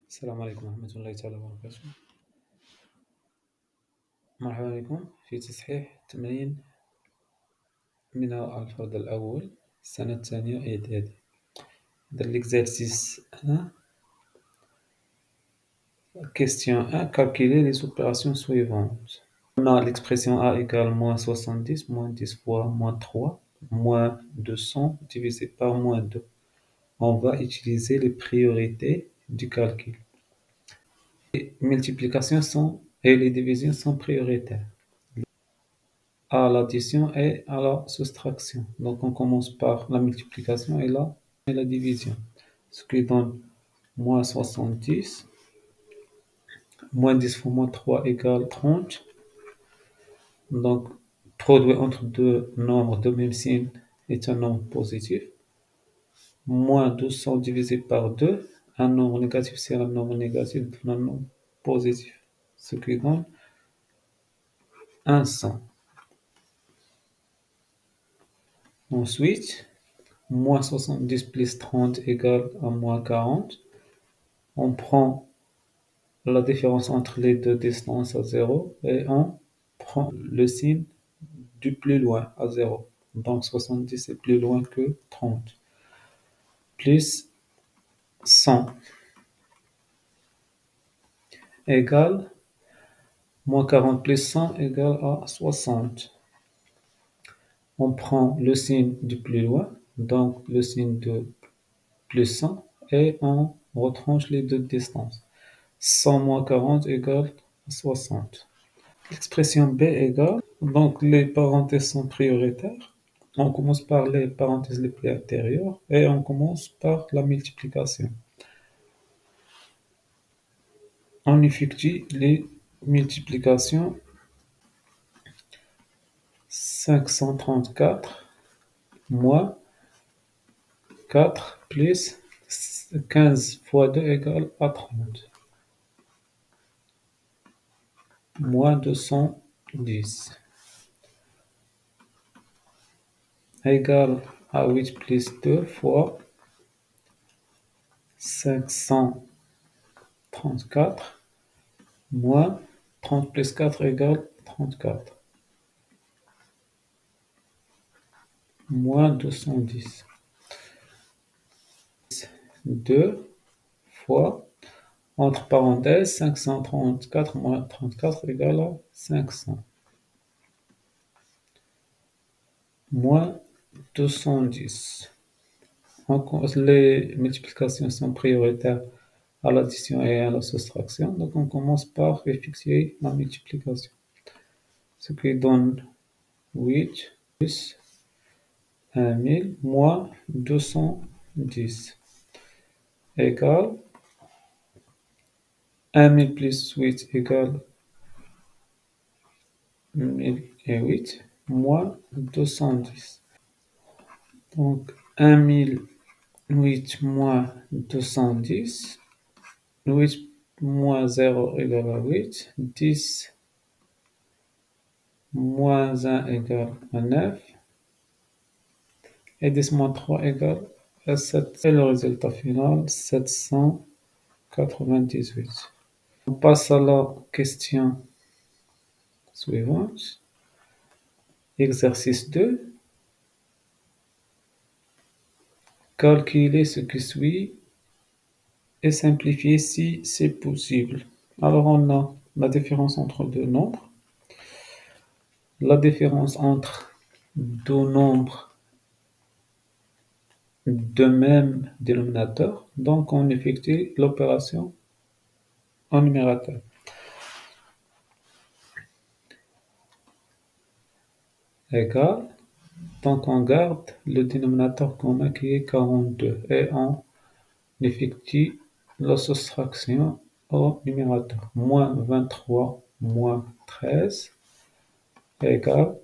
السلام عليكم ورحمة الله تعالى وبركاته. مرحبا بكم في تصحيح تمرين من الفرد الأول السنة الثانية إعدادي. Dans l'exercice 1, question 1, calculer les opérations suivantes. On a l'expression A égale moins 70, moins 10 fois moins 3, moins 200 divisé par moins 2. On va utiliser les priorités du calcul. Les multiplications et les divisions sont prioritaires à l'addition et à la soustraction. Donc on commence par la multiplication et la division. Ce qui donne moins 70, moins 10 fois moins 3 égale 30. Donc produit entre deux nombres de même signe est un nombre positif. Moins 200 divisé par 2, un nombre négatif c'est un nombre négatif, un nombre positif. Ce qui donne 100. Ensuite, moins 70 plus 30 égale à moins 40. On prend la différence entre les deux distances à 0 et on prend le signe du plus loin à 0. Donc 70 est plus loin que 30. Plus 100 égale moins 40 plus 100 égale à 60. On prend le signe du plus loin, donc le signe de plus 100, et on retranche les deux distances. 100 moins 40 égale 60. L'expression B égale, donc les parenthèses sont prioritaires. On commence par les parenthèses les plus intérieures et on commence par la multiplication. On effectue les multiplications. 534 moins 4 plus 15 fois 2 égale à 30. Moins 210 égale à 8 plus 2 fois 534 moins 30 plus 4 égale 34. Moins 210. 2 fois, entre parenthèses, 534 moins 34 égale à 500. Moins 210. Les multiplications sont prioritaires à l'addition et à la soustraction. Donc on commence par effectuer la multiplication. Ce qui donne 8 plus 1000 moins 210 égale 1000 plus 8 égale 1008 moins 210. Donc 1008 moins 210. 8 moins 0 égale à 8. 10 moins 1 égale à 9. Et 10 moins 3 égale à 7. Et le résultat final, 798. On passe à la question suivante. Exercice 2. Calculer ce qui suit et simplifier si c'est possible. Alors on a la différence entre deux nombres, la différence entre deux nombres de même dénominateur, donc on effectue l'opération en numérateur. Égal, donc on garde le dénominateur commun qui est 42 et on effectue la soustraction au numérateur. Moins 23 moins 13 égale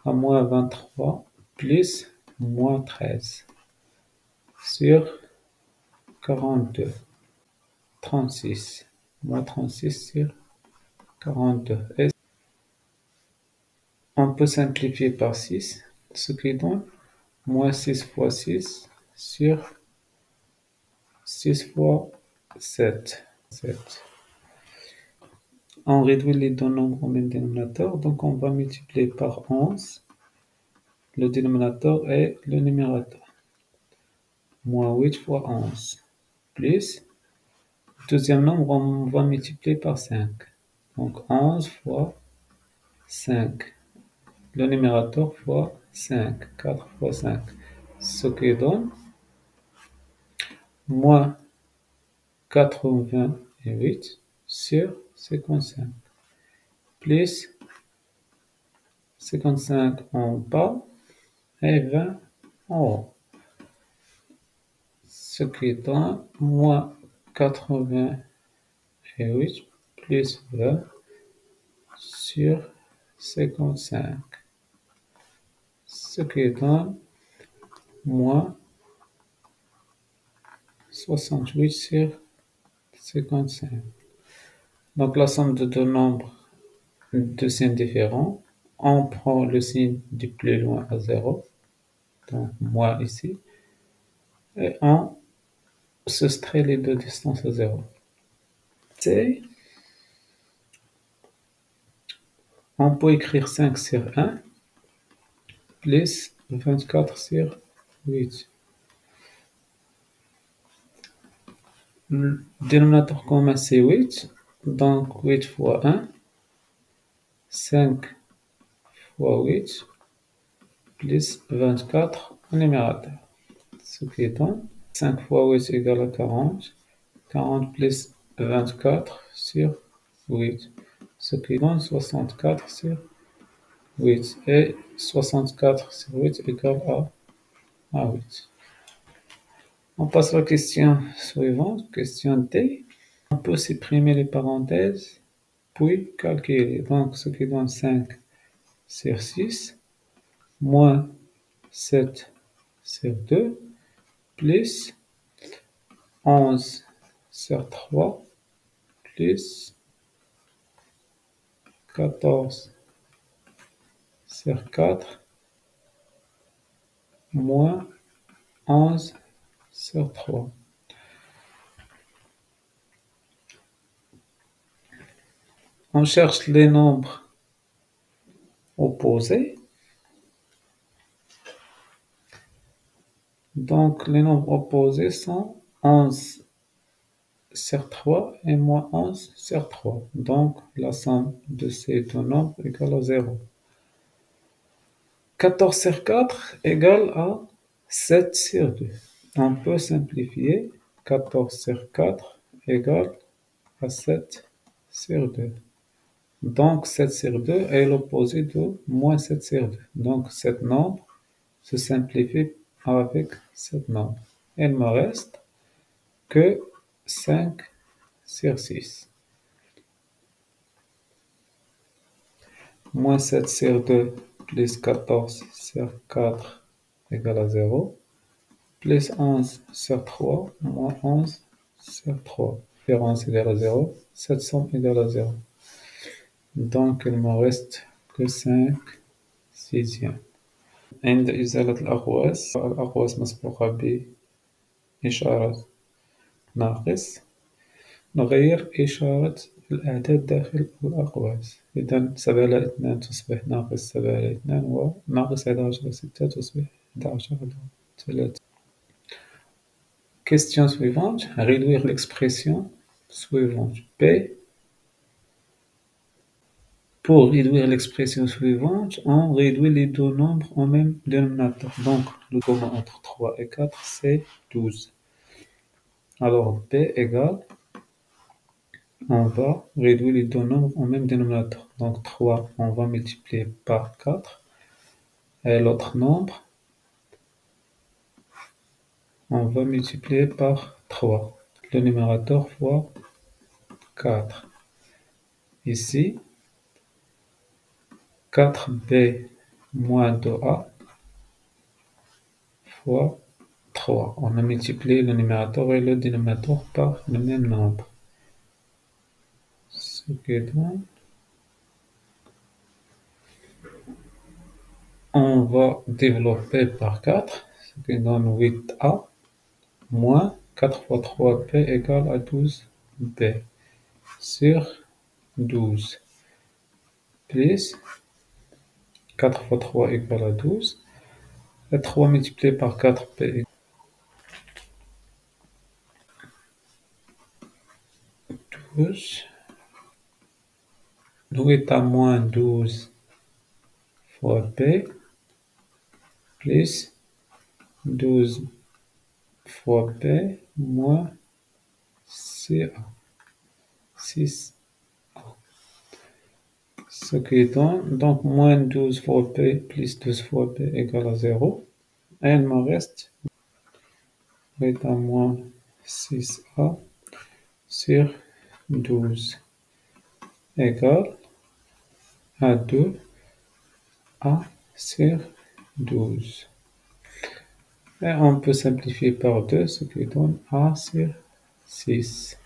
à moins 23 plus moins 13 sur 42. 36. Moins 36 sur 42. Et on peut simplifier par 6, ce qui donne moins 6 fois 6 sur 6 fois 7. 7. On réduit les deux nombres au même dénominateur, donc on va multiplier par 11 le dénominateur et le numérateur. Moins 8 fois 11, plus, deuxième nombre, on va multiplier par 5. Donc 11 fois 5. Le numérateur fois 5, 4 fois 5. Ce qui donne moins 88 sur 55. Plus 55 en bas et 20 en haut. Ce qui donne moins 88 plus 20 sur 55. Ce qui donne moins 68 sur 55. Donc la somme de deux nombres de signes différents, on prend le signe du plus loin à 0, donc moins ici, et on soustrait les deux distances à 0. C'est, on peut écrire 5 sur 1 plus 24 sur 8. Le dénominateur commun c'est 8, donc 8 fois 1, 5 fois 8, plus 24 au numérateur. Ce qui donne 5 fois 8 égale à 40, 40 plus 24 sur 8, ce qui donne 64 sur 8, et 64 sur 8 égale à 8. On passe à la question suivante, question D. On peut supprimer les parenthèses, puis calculer. Donc, ce qui donne 5 sur 6, moins 7 sur 2, plus 11 sur 3, plus 14 sur 4, moins 11 sur 3. On cherche les nombres opposés. Donc, les nombres opposés sont 11 sur 3 et moins 11 sur 3. Donc, la somme de ces deux nombres égale à 0. 14 sur 4 égale à 7 sur 2. On peut simplifier. 14 sur 4 égale à 7 sur 2. Donc, 7 sur 2 est l'opposé de moins 7 sur 2. Donc, cet nombre se simplifie avec cet nombre. Il me reste que 5 sur 6. Moins 7 sur 2 plus 14 sur 4 égale à 0. Plus 11 sur 3 moins 11 sur 3. Différence égale à 0. Cette somme égale à 0. Donc, il me reste que 5 sixièmes. عند إزالة الأقواس مسبوقة بإشارة ناقص، نغير إشارة الأعداد داخل الأقواس. إذا 7 على 2 تصبح ناقص 7 على 2، وناقص 11 على 6 تصبح 11 على 3. Question suivante, réduire l'expression suivante. P. Pour réduire l'expression suivante, on réduit les deux nombres au même dénominateur. Donc, le commun entre 3 et 4, c'est 12. Alors, P égale, on va réduire les deux nombres au même dénominateur. Donc, 3, on va multiplier par 4. Et l'autre nombre, on va multiplier par 3. Le numérateur fois 4. Ici, 4b moins 2a fois 3. On a multiplié le numérateur et le dénominateur par le même nombre. Ce qui donne, on va développer par 4, ce qui donne 8a moins 4 fois 3b égale à 12b. B sur 12 plus 4 fois 3 égale à 12. Et 3 multiplié par 4, B 12. Nous est à moins 12 fois B plus 12 fois B moins CA. 6. Ce qui donne donc moins 12 fois B plus 12 fois B égale à 0. Et il me reste est à moins 6A sur 12 égale à 2A sur 12. Et on peut simplifier par 2, ce qui donne A sur 6.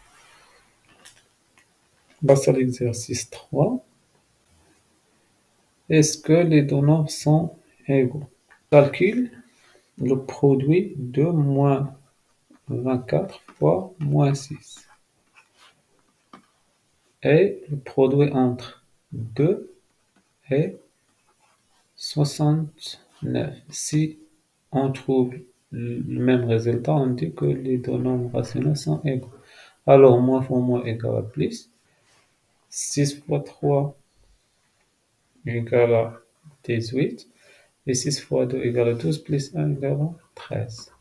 Passe à l'exercice 3. Est-ce que les deux nombres sont égaux? Calcule le produit de moins 24 fois moins 6 et le produit entre 2 et 69. Si on trouve le même résultat, on dit que les deux nombres rationnels sont égaux. Alors, moins fois moins égale à plus. 6 fois 3 égale à 18. Et 6 fois 2 égale à 12, plus 1 égale à 13.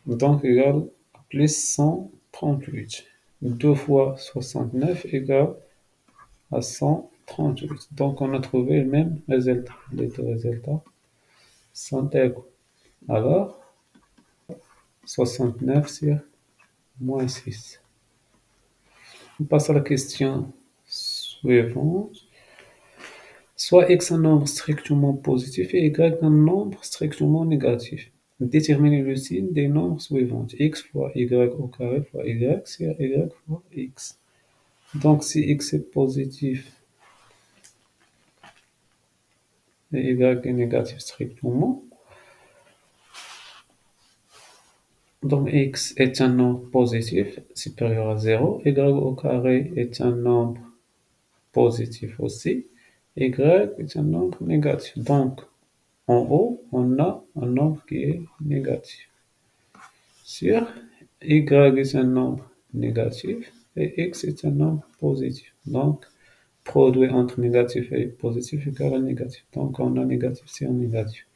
Donc, égale à plus 138. 2 fois 69 égale à 138. Donc, on a trouvé le même résultat. Les deux résultats sont égaux. Alors, 69 sur moins 6. On passe à la question suivante. Soit x un nombre strictement positif et y un nombre strictement négatif. Déterminez le signe des nombres suivants. X fois y au carré fois y sur y fois x. Donc si x est positif et y est négatif strictement, donc x est un nombre positif supérieur à 0, y au carré est un nombre positif aussi, y est un nombre négatif. Donc en haut, on a un nombre qui est négatif. Sur y est un nombre négatif et x est un nombre positif. Donc, produit entre négatif et positif égale à négatif. Donc, on a négatif sur négatif.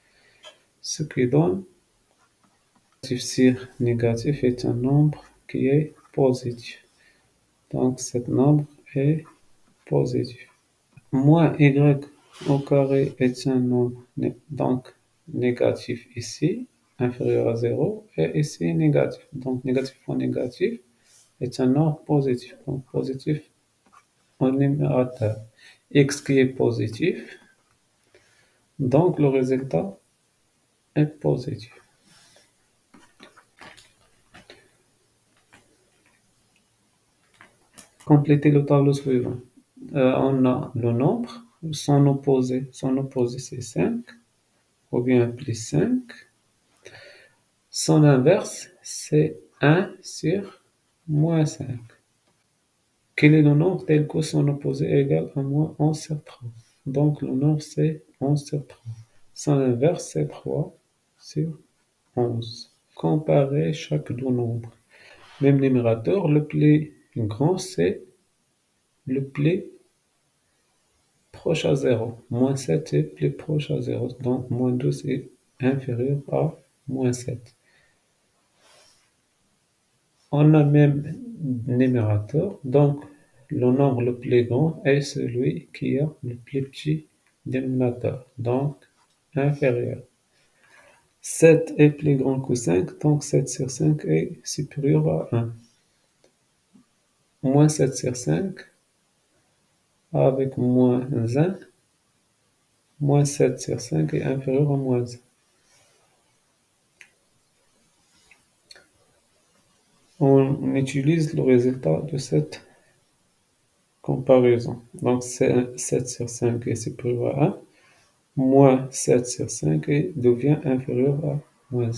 Ce qui donne négatif sur négatif est un nombre qui est positif. Donc, ce nombre est positif. Moins y au carré est un nombre donc négatif ici, inférieur à 0, et ici négatif. Donc négatif fois négatif est un nombre positif. Donc positif au numérateur. X qui est positif, donc le résultat est positif. Complétez le tableau suivant. On a le nombre, son opposé c'est 5, ou bien plus 5. Son inverse, c'est 1 sur moins 5. Quel est le nombre tel que son opposé est égal à moins 11 sur 3? Donc le nombre, c'est 11 sur 3. Son inverse, c'est 3 sur 11. Comparez chaque deux nombres. Même numérateur, le plus grand, c'est le plus proche à 0. Moins 7 est plus proche à 0. Donc moins 12 est inférieur à moins 7. On a même numérateur, donc le nombre le plus grand est celui qui a le plus petit dénominateur, donc inférieur. 7 est plus grand que 5, donc 7 sur 5 est supérieur à 1. Moins 7 sur 5, avec moins 1, moins 7 sur 5 est inférieur à moins 1. On utilise le résultat de cette comparaison. Donc 7 sur 5 est supérieur à 1. Moins 7 sur 5 et devient inférieur à moins 1.